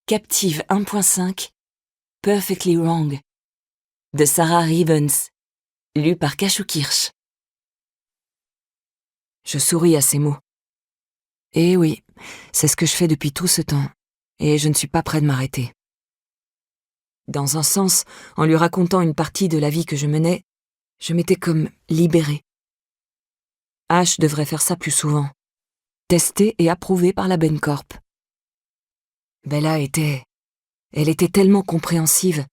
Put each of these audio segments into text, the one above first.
Captive 1.5 Perfectly Wrong de Sarah Rivens, lu par Cachou Kirsch. Je souris à ces mots. Eh oui, c'est ce que je fais depuis tout ce temps, et je ne suis pas près de m'arrêter. Dans un sens, en lui racontant une partie de la vie que je menais, je m'étais comme libérée. Ash devrait faire ça plus souvent, testée et approuvée par la Ben Corp. Bella était tellement compréhensive.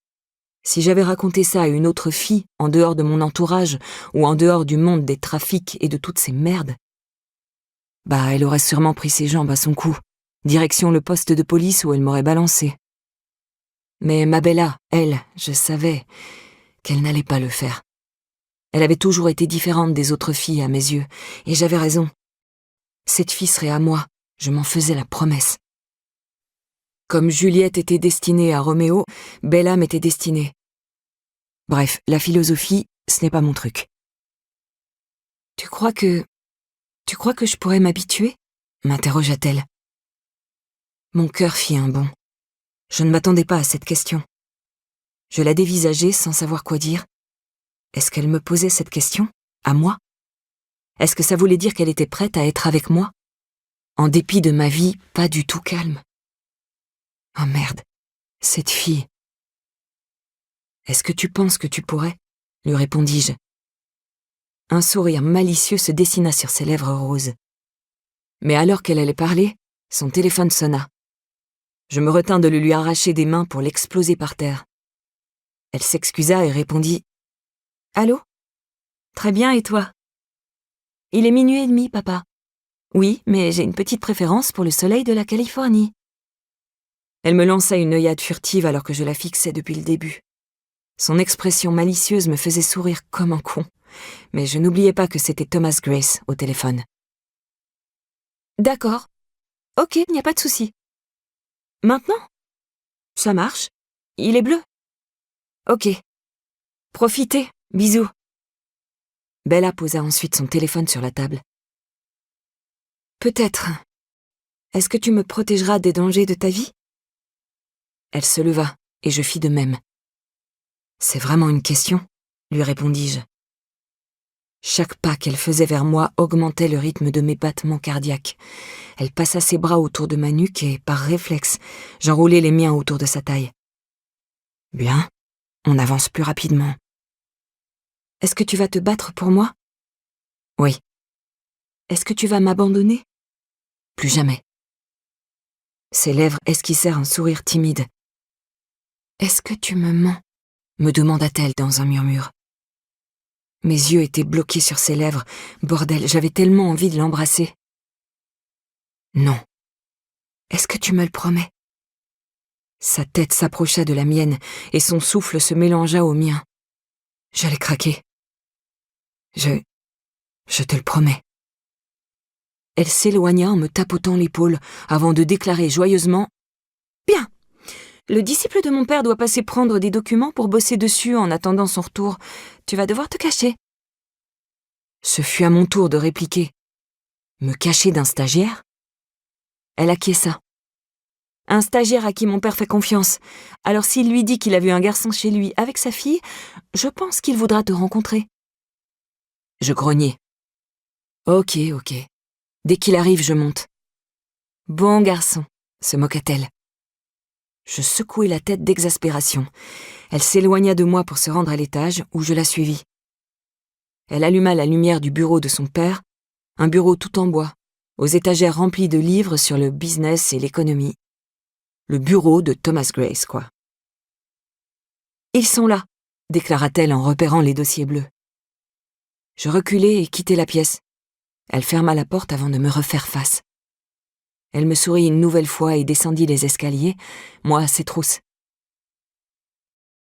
Si j'avais raconté ça à une autre fille, en dehors de mon entourage, ou en dehors du monde des trafics et de toutes ces merdes, elle aurait sûrement pris ses jambes à son cou, direction le poste de police où elle m'aurait balancé. Mais ma Bella, elle, je savais qu'elle n'allait pas le faire. Elle avait toujours été différente des autres filles à mes yeux, et j'avais raison. Cette fille serait à moi, je m'en faisais la promesse. Comme Juliette était destinée à Roméo, Bella m'était destinée. Bref, la philosophie, ce n'est pas mon truc. Tu crois que je pourrais m'habituer ? M'interrogea-t-elle. Mon cœur fit un bond. Je ne m'attendais pas à cette question. Je la dévisageai sans savoir quoi dire. Est-ce qu'elle me posait cette question ? À moi ? Est-ce que ça voulait dire qu'elle était prête à être avec moi ? En dépit de ma vie pas du tout calme. Oh merde, cette fille. Est-ce que tu penses que tu pourrais ? Lui répondis-je. Un sourire malicieux se dessina sur ses lèvres roses. Mais alors qu'elle allait parler, son téléphone sonna. Je me retins de le lui arracher des mains pour l'exploser par terre. Elle s'excusa et répondit « Allô ? Très bien, et toi ? Il est 00h30, papa. Oui, mais j'ai une petite préférence pour le soleil de la Californie. » Elle me lança une œillade furtive alors que je la fixais depuis le début. Son expression malicieuse me faisait sourire comme un con, mais je n'oubliais pas que c'était Thomas Grace au téléphone. « D'accord. Ok, il n'y a pas de souci. Maintenant ? Ça marche. Il est bleu. Ok. Profitez. Bisous. » Bella posa ensuite son téléphone sur la table. « Peut-être. Est-ce que tu me protégeras des dangers de ta vie ? » Elle se leva, et je fis de même. « C'est vraiment une question ?» lui répondis-je. Chaque pas qu'elle faisait vers moi augmentait le rythme de mes battements cardiaques. Elle passa ses bras autour de ma nuque et, par réflexe, j'enroulai les miens autour de sa taille. « Bien, on avance plus rapidement. »« Est-ce que tu vas te battre pour moi ? » ?»« Oui. »« Est-ce que tu vas m'abandonner ? » ?»« Plus jamais. » Ses lèvres esquissèrent un sourire timide. « Est-ce que tu me mens ? » me demanda-t-elle dans un murmure. Mes yeux étaient bloqués sur ses lèvres. Bordel, j'avais tellement envie de l'embrasser. « Non. Est-ce que tu me le promets ? » Sa tête s'approcha de la mienne et son souffle se mélangea au mien. J'allais craquer. Je te le promets. Elle s'éloigna en me tapotant l'épaule avant de déclarer joyeusement « Bien. Le disciple de mon père doit passer prendre des documents pour bosser dessus en attendant son retour. Tu vas devoir te cacher. » Ce fut à mon tour de répliquer. Me cacher d'un stagiaire ? Elle acquiesça. Un stagiaire à qui mon père fait confiance. Alors s'il lui dit qu'il a vu un garçon chez lui avec sa fille, je pense qu'il voudra te rencontrer. Je grognai. Ok. Dès qu'il arrive, je monte. Bon garçon, se moqua-t-elle. Je secouai la tête d'exaspération. Elle s'éloigna de moi pour se rendre à l'étage où je la suivis. Elle alluma la lumière du bureau de son père, un bureau tout en bois, aux étagères remplies de livres sur le business et l'économie. Le bureau de Thomas Grace, quoi. « Ils sont là », déclara-t-elle en repérant les dossiers bleus. Je reculai et quittai la pièce. Elle ferma la porte avant de me refaire face. Elle me sourit une nouvelle fois et descendit les escaliers, moi à ses trousses.